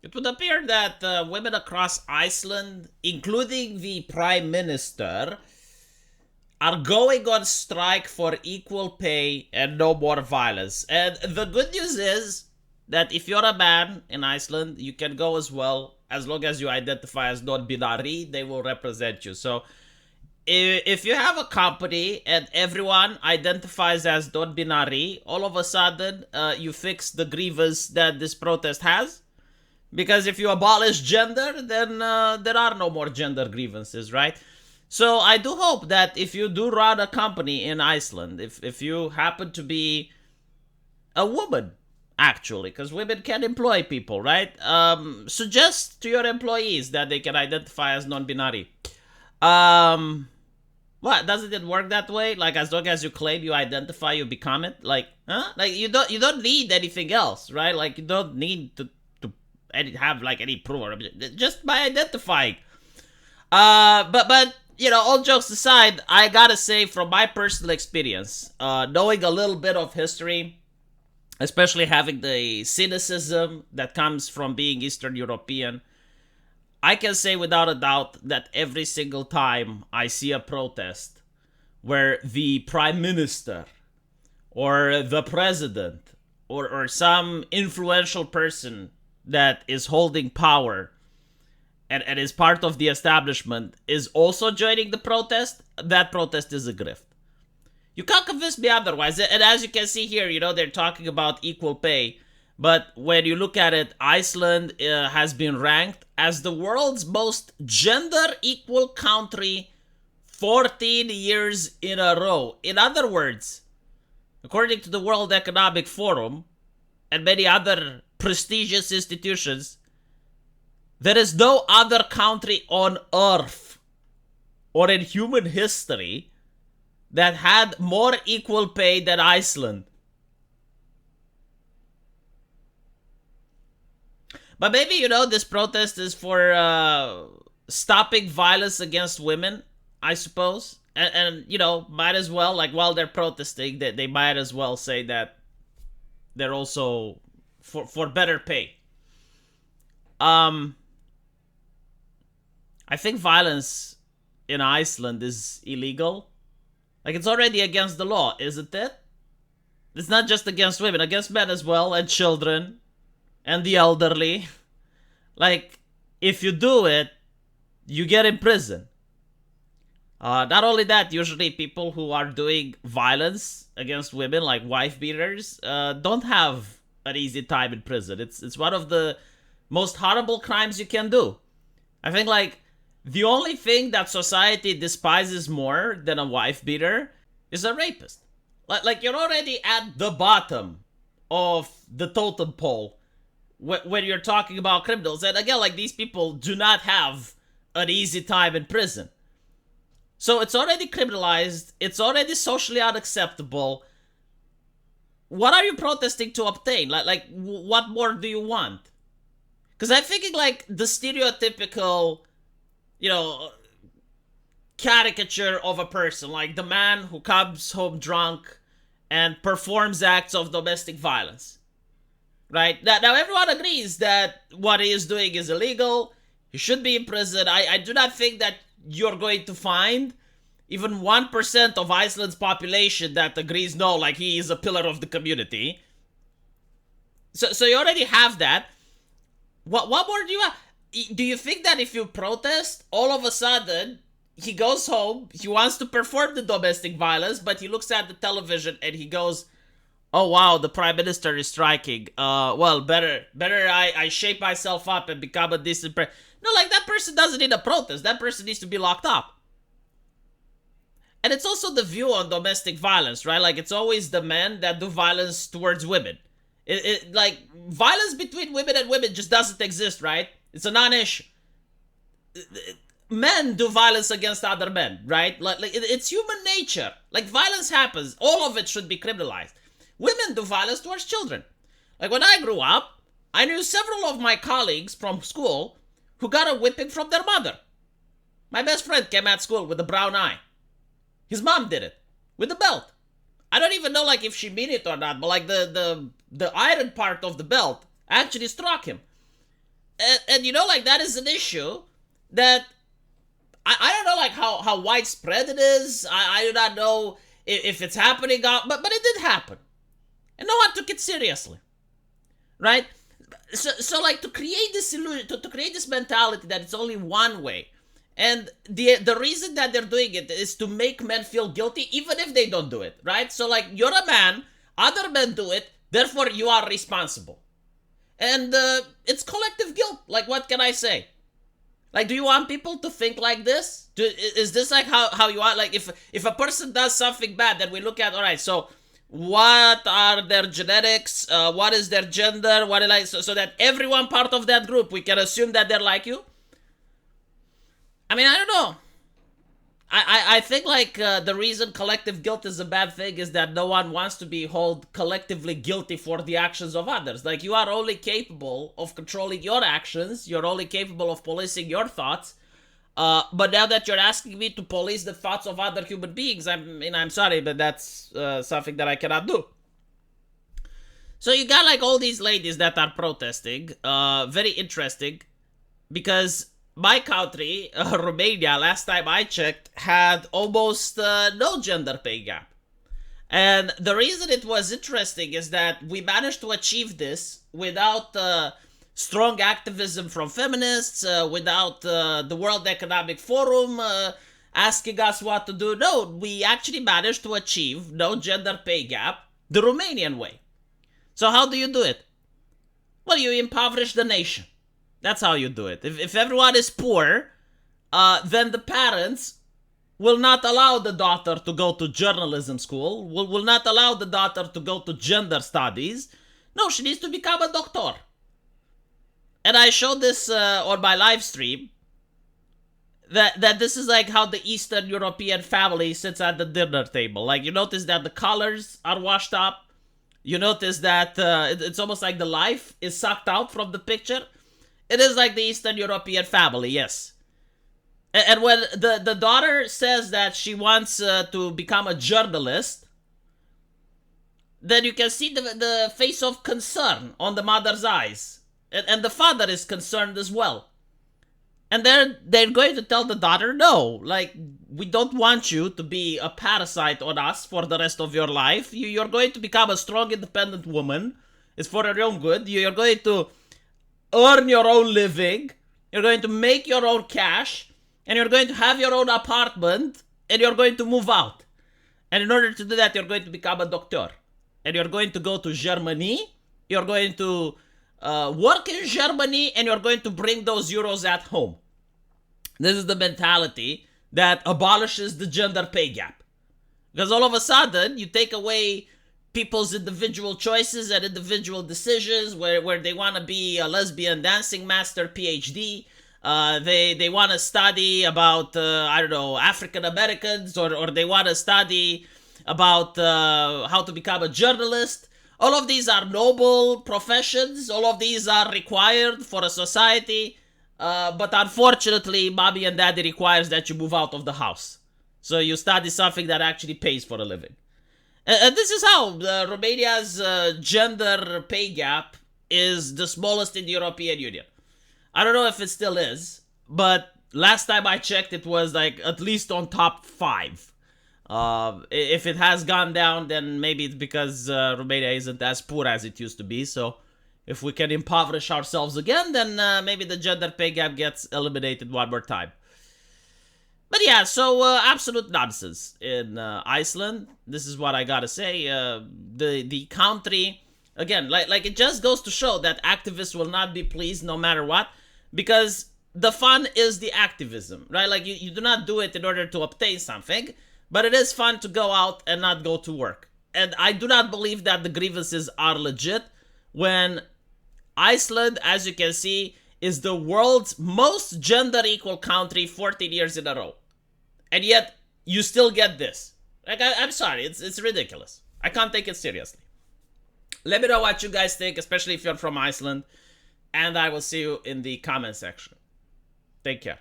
It would appear that women across Iceland, including the Prime Minister, are going on strike for equal pay and no more violence. And the good news is that if you're a man in Iceland, you can go as well, as long as you identify as non-binary, they will represent you. So if you have a company and everyone identifies as non-binary, all of a sudden you fix the grievance that this protest has. Because if you abolish gender, then there are no more gender grievances, right? So I do hope that if you do run a company in Iceland, if you happen to be a woman, actually, because women can employ people, right? Suggest to your employees that they can identify as non-binary. What, doesn't it work that way? Like, as long as you claim you identify, you become it. Like, huh? Like, you don't need anything else, right? Like, you don't need to have like any proof or just by identifying. But you know, all jokes aside, I gotta say from my personal experience, knowing a little bit of history, especially having the cynicism that comes from being Eastern European, I can say without a doubt that every single time I see a protest where the prime minister or the president or some influential person that is holding power and is part of the establishment is also joining the protest, that protest is a grift. You can't convince me otherwise. And as you can see here, you know, they're talking about equal pay. But when you look at it, Iceland has been ranked as the world's most gender equal country 14 years in a row. In other words, according to the World Economic Forum and many other prestigious institutions, there is no other country on earth or in human history that had more equal pay than Iceland. But maybe, you know, this protest is for stopping violence against women, I suppose. And you know, might as well, like, while they're protesting, they might as well say that they're also for better pay. I think violence in Iceland is illegal. Like, it's already against the law, isn't it? It's not just against women, against men as well, and children, and the elderly. Like, if you do it, you get in prison. Not only that, usually people who are doing violence against women, like wife beaters, don't have an easy time in prison. It's one of the most horrible crimes you can do. I think, like, the only thing that society despises more than a wife beater is a rapist. Like, you're already at the bottom of the totem pole when you're talking about criminals. And again, like, these people do not have an easy time in prison. So it's already criminalized. It's already socially unacceptable. What are you protesting to obtain? Like what more do you want? Because I'm thinking, like, the stereotypical, you know, caricature of a person, like the man who comes home drunk and performs acts of domestic violence. Right? Now everyone agrees that what he is doing is illegal. He should be in prison. I do not think that you're going to find even 1% of Iceland's population that agrees, no, like, he is a pillar of the community. So you already have that. What more do you have? Do you think that if you protest, all of a sudden, he goes home, he wants to perform the domestic violence, but he looks at the television and he goes, oh wow, the prime minister is striking. Well, better I shape myself up and become a decent person. No, like, that person doesn't need a protest. That person needs to be locked up. And it's also the view on domestic violence, right? Like, it's always the men that do violence towards women. Like, violence between women and women just doesn't exist, right? It's a non-issue. Men do violence against other men, right? Like it's human nature. Like, violence happens. All of it should be criminalized. Women do violence towards children. Like, when I grew up, I knew several of my colleagues from school who got a whipping from their mother. My best friend came at school with a brown eye. His mom did it with a belt. I don't even know, like, if she mean it or not, but, like, the iron part of the belt actually struck him. And you know, like, that is an issue that I don't know, like, how widespread it is. I do not know if it's happening, but it did happen. And no one took it seriously. Right? So like, to create this illusion, to create this mentality that it's only one way. And the reason that they're doing it is to make men feel guilty, even if they don't do it, right? So like, you're a man, other men do it, therefore you are responsible. And it's collective guilt. Like, what can I say? Like, do you want people to think like this? Is this like how you want? Like, if a person does something bad, then we look at, all right, so what are their genetics? What is their gender? What like so that everyone part of that group, we can assume that they're like you? I mean, I don't know. I think like the reason collective guilt is a bad thing is that no one wants to be held collectively guilty for the actions of others. Like, you are only capable of controlling your actions. You're only capable of policing your thoughts. But now that you're asking me to police the thoughts of other human beings, I'm sorry, but that's something that I cannot do. So you got like all these ladies that are protesting. Very interesting, because my country, Romania, last time I checked, had almost no gender pay gap. And the reason it was interesting is that we managed to achieve this without strong activism from feminists, without the World Economic Forum asking us what to do. No, we actually managed to achieve no gender pay gap the Romanian way. So how do you do it? Well, you impoverish the nation. That's how you do it. If everyone is poor, then the parents will not allow the daughter to go to journalism school, will not allow the daughter to go to gender studies. No, she needs to become a doctor. And I showed this on my live stream, that this is like how the Eastern European family sits at the dinner table. Like, you notice that the colors are washed up. You notice that it's almost like the life is sucked out from the picture. It is like the Eastern European family, yes. And when the daughter says that she wants to become a journalist, then you can see the face of concern on the mother's eyes. And the father is concerned as well. And they're going to tell the daughter, no, like, we don't want you to be a parasite on us for the rest of your life. You're going to become a strong, independent woman. It's for your own good. You're going to earn your own living, you're going to make your own cash, and you're going to have your own apartment, and you're going to move out. And in order to do that, you're going to become a doctor. And you're going to go to Germany, you're going to work in Germany, and you're going to bring those euros at home. This is the mentality that abolishes the gender pay gap. Because all of a sudden, you take away people's individual choices and individual decisions, where they want to be a lesbian dancing master PhD, they want to study about I don't know, African Americans, or they want to study about how to become a journalist. All of these are noble professions. All of these are required for a society, but unfortunately, mommy and daddy requires that you move out of the house, so you study something that actually pays for a living. And this is how Romania's gender pay gap is the smallest in the European Union. I don't know if it still is, but last time I checked, it was like at least on top 5. If it has gone down, then maybe it's because Romania isn't as poor as it used to be. So if we can impoverish ourselves again, then maybe the gender pay gap gets eliminated one more time. But yeah, so absolute nonsense in Iceland. This is what I gotta say. The country, again, like it just goes to show that activists will not be pleased no matter what, because the fun is the activism, right? Like, you do not do it in order to obtain something, but it is fun to go out and not go to work. And I do not believe that the grievances are legit when Iceland, as you can see, is the world's most gender equal country 14 years in a row. And yet, you still get this. Like, I'm sorry, it's ridiculous. I can't take it seriously. Let me know what you guys think, especially if you're from Iceland. And I will see you in the comment section. Take care.